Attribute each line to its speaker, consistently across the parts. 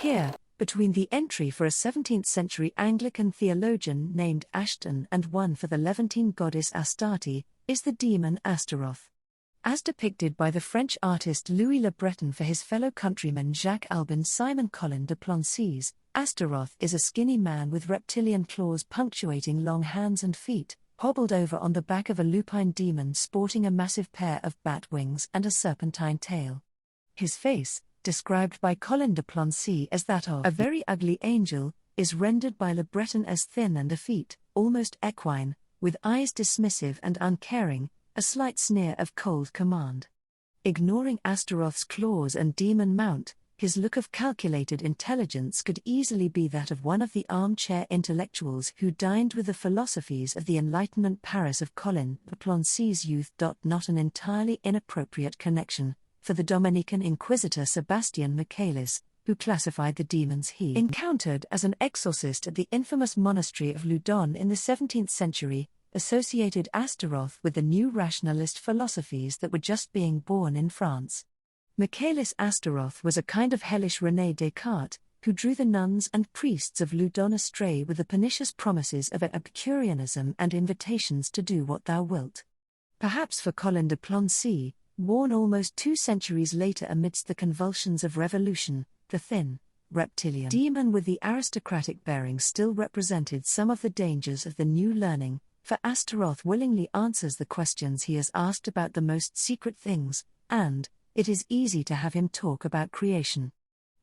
Speaker 1: Here, between the entry for a 17th-century Anglican theologian named Ashton and one for the Levantine goddess Astarte, is the demon Astaroth. As depicted by the French artist Louis Le Breton for his fellow countryman Jacques Albin Simon Colin de Plancies, Astaroth is a skinny man with reptilian claws punctuating long hands and feet, hobbled over on the back of a lupine demon sporting a massive pair of bat wings and a serpentine tail. His face, described by Colin de Plancy as that of a very ugly angel, is rendered by Le Breton as thin and effete, almost equine, with eyes dismissive and uncaring, a slight sneer of cold command. Ignoring Astaroth's claws and demon mount, his look of calculated intelligence could easily be that of one of the armchair intellectuals who dined with the philosophies of the Enlightenment Paris of Colin de Plancy's youth. Not an entirely inappropriate connection, for the Dominican inquisitor Sebastian Michaelis, who classified the demons he encountered as an exorcist at the infamous monastery of Loudun in the 17th century, associated Astaroth with the new rationalist philosophies that were just being born in France. Michaelis Astaroth was a kind of hellish René Descartes, who drew the nuns and priests of Loudun astray with the pernicious promises of Epicureanism and invitations to do what thou wilt. Perhaps for Colin de Plancy, born almost 2 centuries later amidst the convulsions of revolution, the thin, reptilian demon with the aristocratic bearings still represented some of the dangers of the new learning, for Astaroth willingly answers the questions he has asked about the most secret things, and it is easy to have him talk about creation.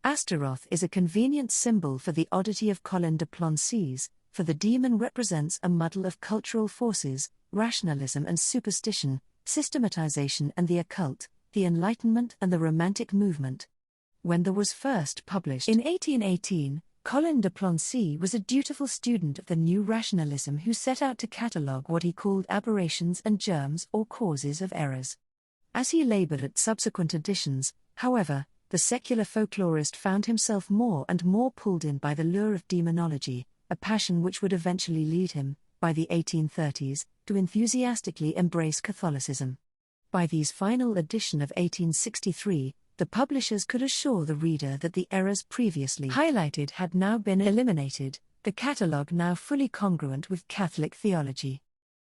Speaker 1: Astaroth is a convenient symbol for the oddity of Colin de Plancy's, for the demon represents a muddle of cultural forces, rationalism and superstition, systematization and the occult, the Enlightenment and the Romantic movement. When the was first published in 1818, Colin de Plancy was a dutiful student of the new rationalism who set out to catalogue what he called aberrations and germs or causes of errors. As he labored at subsequent editions, however, the secular folklorist found himself more and more pulled in by the lure of demonology, a passion which would eventually lead him, by the 1830s, to enthusiastically embrace Catholicism. By these final edition of 1863, the publishers could assure the reader that the errors previously highlighted had now been eliminated, the catalogue now fully congruent with Catholic theology.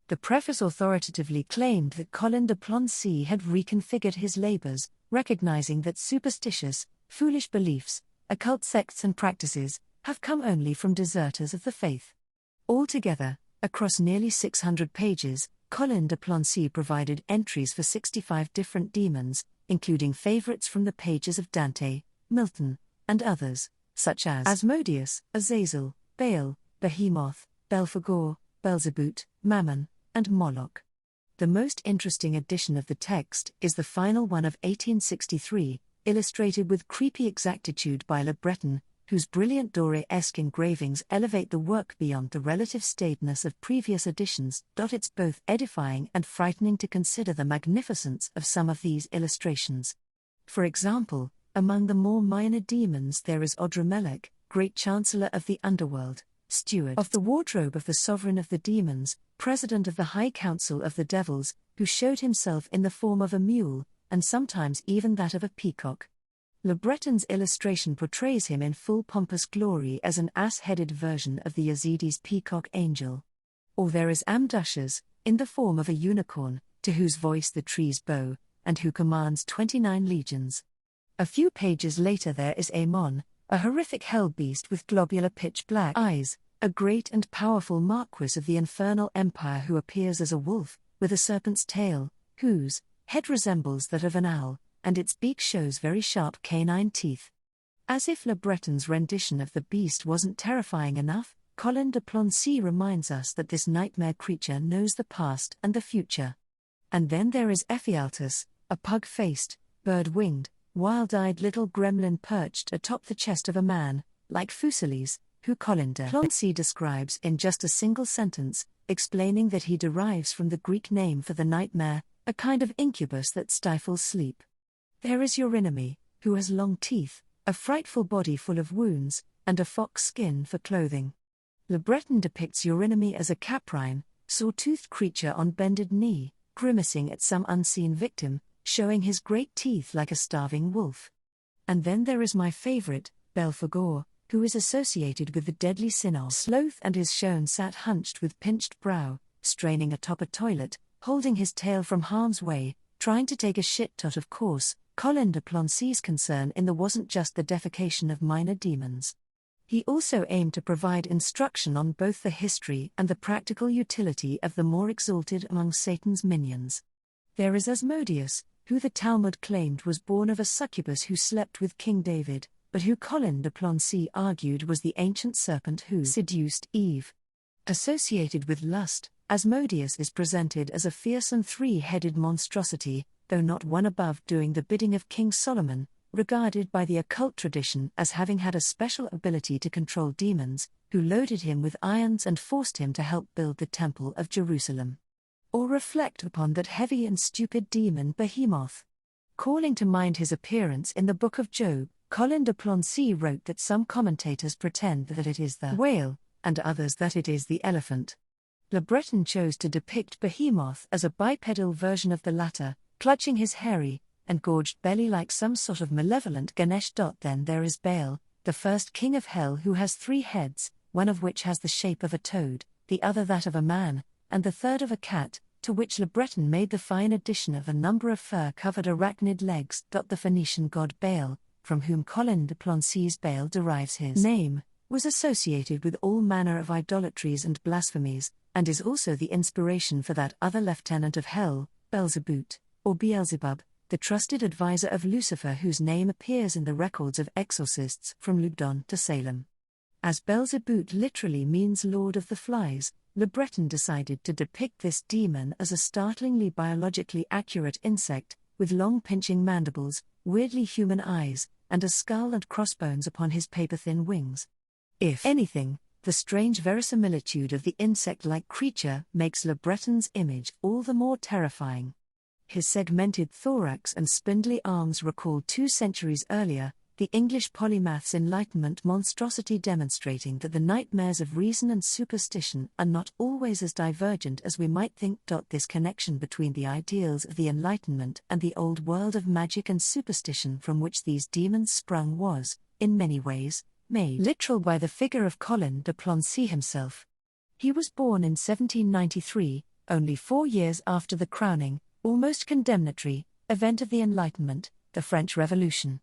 Speaker 1: The preface authoritatively claimed that Colin de Plancy had reconfigured his labors, recognizing that superstitious, foolish beliefs, occult sects and practices, have come only from deserters of the faith. Altogether, across nearly 600 pages, Colin de Plancy provided entries for 65 different demons, including favorites from the pages of Dante, Milton, and others, such as Asmodeus, Azazel, Baal, Behemoth, Belphegor, Belzebut, Mammon, and Moloch. The most interesting edition of the text is the final one of 1863, illustrated with creepy exactitude by Le Breton, whose brilliant Doré-esque engravings elevate the work beyond the relative staidness of previous editions. It's both edifying and frightening to consider the magnificence of some of these illustrations. For example, among the more minor demons there is Odramelech, great chancellor of the underworld, steward of the wardrobe of the sovereign of the demons, president of the high council of the devils, who showed himself in the form of a mule, and sometimes even that of a peacock. Le Breton's illustration portrays him in full pompous glory as an ass-headed version of the Yazidis' peacock angel. Or there is Amdushas, in the form of a unicorn, to whose voice the trees bow, and who commands 29 legions. A few pages later there is Amon, a horrific hell beast with globular pitch-black eyes, a great and powerful marquis of the infernal empire who appears as a wolf, with a serpent's tail, whose head resembles that of an owl, and its beak shows very sharp canine teeth. As if Le Breton's rendition of the beast wasn't terrifying enough, Colin de Plancy reminds us that this nightmare creature knows the past and the future. And then there is Ephialtes, a pug-faced, bird-winged, wild-eyed little gremlin perched atop the chest of a man, like Fuselies, who Colin de Plancy describes in just a single sentence, explaining that he derives from the Greek name for the nightmare, a kind of incubus that stifles sleep. There is Eurynome, who has long teeth, a frightful body full of wounds, and a fox skin for clothing. Le Breton depicts Eurynome as a caprine, saw-toothed creature on bended knee, grimacing at some unseen victim, showing his great teeth like a starving wolf. And then there is my favorite, Belphegor, who is associated with the deadly sin of sloth and is shown sat hunched with pinched brow, straining atop a toilet, holding his tail from harm's way, trying to take a shit tot. Of course, Colin de Plancy's concern in the wasn't just the defecation of minor demons. He also aimed to provide instruction on both the history and the practical utility of the more exalted among Satan's minions. There is Asmodeus, who the Talmud claimed was born of a succubus who slept with King David, but who Colin de Plancy argued was the ancient serpent who seduced Eve. Associated with lust, Asmodeus is presented as a fearsome three-headed monstrosity, though not one above doing the bidding of King Solomon, regarded by the occult tradition as having had a special ability to control demons, who loaded him with irons and forced him to help build the Temple of Jerusalem. Or reflect upon that heavy and stupid demon Behemoth. Calling to mind his appearance in the Book of Job, Colin de Plancy wrote that some commentators pretend that it is the whale, and others that it is the elephant. Le Breton chose to depict Behemoth as a bipedal version of the latter, clutching his hairy, engorged belly like some sort of malevolent Ganesh. Then there is Baal, the first king of hell, who has 3 heads, one of which has the shape of a toad, the other that of a man, and the third of a cat, to which Le Breton made the fine addition of a number of fur-covered arachnid legs. The Phoenician god Baal, from whom Colin de Plancy's Baal derives his name, was associated with all manner of idolatries and blasphemies, and is also the inspiration for that other lieutenant of hell, Belzebut, or Beelzebub, the trusted advisor of Lucifer, whose name appears in the records of exorcists from Loudun to Salem. As Belzebut literally means Lord of the Flies, Le Breton decided to depict this demon as a startlingly biologically accurate insect, with long pinching mandibles, weirdly human eyes, and a skull and crossbones upon his paper-thin wings. If anything, the strange verisimilitude of the insect-like creature makes Le Breton's image all the more terrifying. His segmented thorax and spindly arms recall 2 centuries earlier, the English polymath's Enlightenment monstrosity, demonstrating that the nightmares of reason and superstition are not always as divergent as we might think. This connection between the ideals of the Enlightenment and the old world of magic and superstition from which these demons sprung was, in many ways, made literal by the figure of Colin de Plancy himself. He was born in 1793, only 4 years after the crowning, almost condemnatory, event of the Enlightenment, the French Revolution.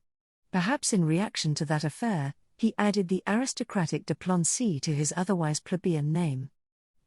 Speaker 1: Perhaps in reaction to that affair, he added the aristocratic de Plancy to his otherwise plebeian name.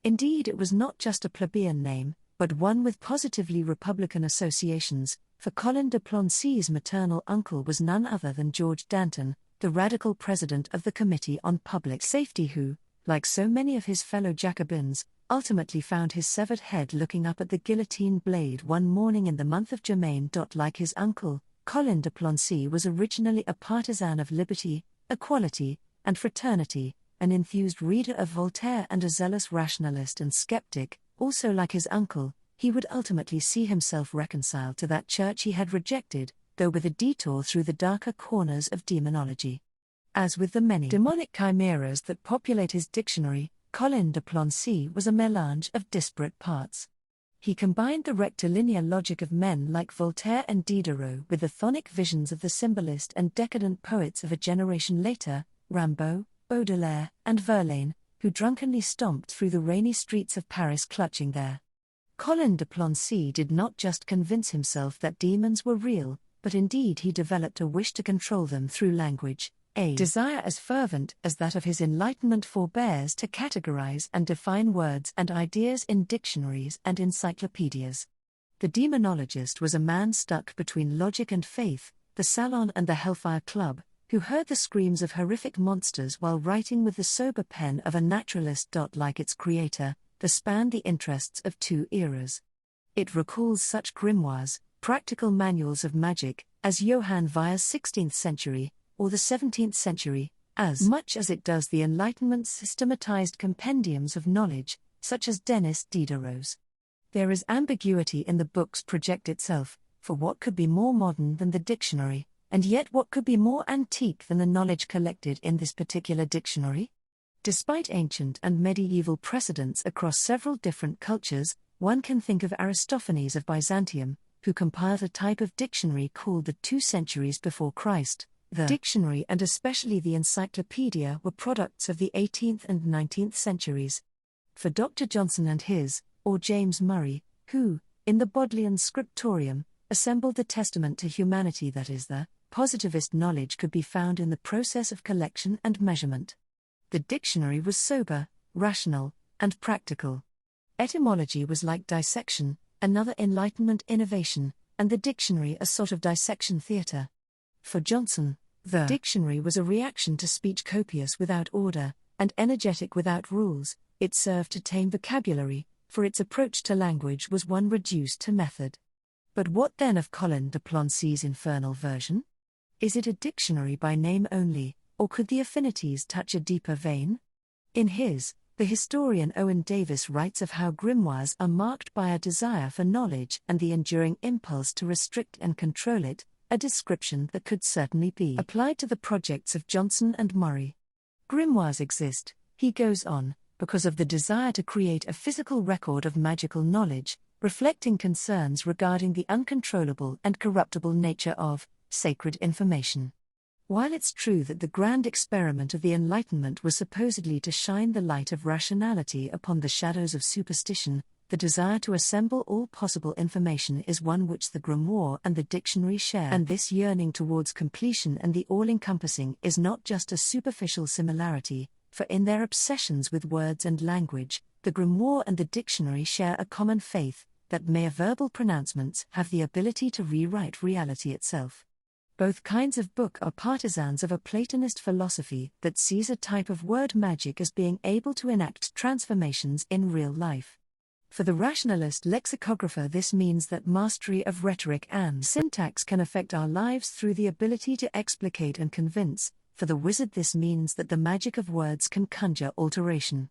Speaker 1: Indeed, it was not just a plebeian name, but one with positively republican associations, for Colin de Plancy's maternal uncle was none other than George Danton, the radical president of the Committee on Public Safety, who, like so many of his fellow Jacobins, ultimately found his severed head looking up at the guillotine blade one morning in the month of Germain. Like his uncle, Colin de Plancy was originally a partisan of liberty, equality, and fraternity, an enthused reader of Voltaire and a zealous rationalist and skeptic. Also like his uncle, he would ultimately see himself reconciled to that church he had rejected, though with a detour through the darker corners of demonology. As with the many demonic chimeras that populate his dictionary, Colin de Plancy was a mélange of disparate parts. He combined the rectilinear logic of men like Voltaire and Diderot with the chthonic visions of the symbolist and decadent poets of a generation later, Rimbaud, Baudelaire, and Verlaine, who drunkenly stomped through the rainy streets of Paris clutching their. Colin de Plancy did not just convince himself that demons were real, but indeed he developed a wish to control them through language, a desire as fervent as that of his Enlightenment forebears to categorize and define words and ideas in dictionaries and encyclopedias. The demonologist was a man stuck between logic and faith, the Salon and the Hellfire Club, who heard the screams of horrific monsters while writing with the sober pen of a naturalist. Like its creator, the spanned the interests of 2 eras. It recalls such grimoires, practical manuals of magic, as Johann Weyr's 16th century, or the 17th century, as much as it does the Enlightenment's systematized compendiums of knowledge, such as Denis Diderot's. There is ambiguity in the book's project itself, for what could be more modern than the dictionary, and yet what could be more antique than the knowledge collected in this particular dictionary? Despite ancient and medieval precedents across several different cultures, one can think of Aristophanes of Byzantium, who compiled a type of dictionary called the 2 Centuries Before Christ, The dictionary and especially the encyclopedia were products of the 18th and 19th centuries. For Dr. Johnson and his, or James Murray, who, in the Bodleian Scriptorium, assembled the testament to humanity, that is, the positivist knowledge could be found in the process of collection and measurement. The dictionary was sober, rational, and practical. Etymology was like dissection, another Enlightenment innovation, and the dictionary a sort of dissection theatre. For Johnson, the dictionary was a reaction to speech copious without order, and energetic without rules. It served to tame vocabulary, for its approach to language was one reduced to method. But what then of Colin de Plancy's infernal version? Is it a dictionary by name only, or could the affinities touch a deeper vein? In his, the historian Owen Davis writes of how grimoires are marked by a desire for knowledge and the enduring impulse to restrict and control it, a description that could certainly be applied to the projects of Johnson and Murray. Grimoires exist, he goes on, because of the desire to create a physical record of magical knowledge, reflecting concerns regarding the uncontrollable and corruptible nature of sacred information. While it's true that the grand experiment of the Enlightenment was supposedly to shine the light of rationality upon the shadows of superstition, the desire to assemble all possible information is one which the grimoire and the dictionary share, and this yearning towards completion and the all-encompassing is not just a superficial similarity, for in their obsessions with words and language, the grimoire and the dictionary share a common faith, that mere verbal pronouncements have the ability to rewrite reality itself. Both kinds of book are partisans of a Platonist philosophy that sees a type of word magic as being able to enact transformations in real life. For the rationalist lexicographer, this means that mastery of rhetoric and syntax can affect our lives through the ability to explicate and convince. For the wizard, this means that the magic of words can conjure alteration.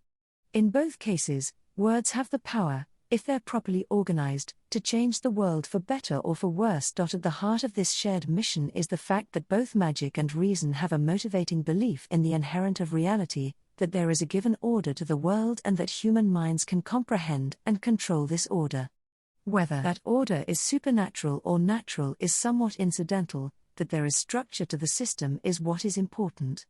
Speaker 1: In both cases, words have the power, if they're properly organized, to change the world for better or for worse. At the heart of this shared mission is the fact that both magic and reason have a motivating belief in the inherent of reality, that there is a given order to the world and that human minds can comprehend and control this order. Whether that order is supernatural or natural is somewhat incidental, that there is structure to the system is what is important.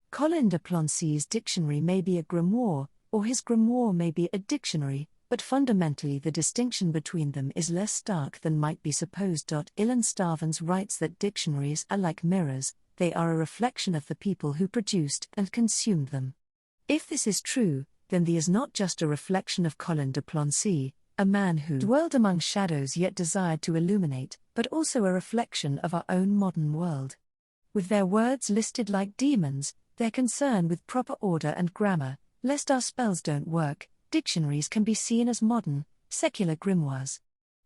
Speaker 1: Colin de Plancy's dictionary may be a grimoire, or his grimoire may be a dictionary, but fundamentally the distinction between them is less stark than might be supposed. Ilan Stavans writes that dictionaries are like mirrors, they are a reflection of the people who produced and consumed them. If this is true, then he is not just a reflection of Colin de Plancy, a man who dwelled among shadows yet desired to illuminate, but also a reflection of our own modern world. With their words listed like demons, their concern with proper order and grammar, lest our spells don't work, dictionaries can be seen as modern, secular grimoires.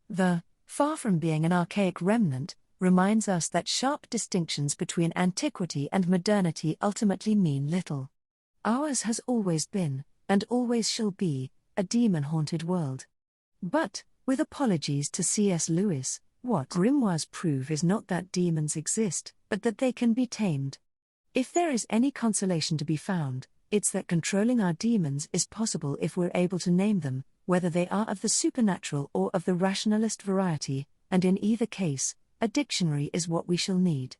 Speaker 1: The, far from being an archaic remnant, reminds us that sharp distinctions between antiquity and modernity ultimately mean little. Ours has always been, and always shall be, a demon-haunted world. But, with apologies to C.S. Lewis, what grimoires prove is not that demons exist, but that they can be tamed. If there is any consolation to be found, it's that controlling our demons is possible if we're able to name them, whether they are of the supernatural or of the rationalist variety, and in either case, a dictionary is what we shall need.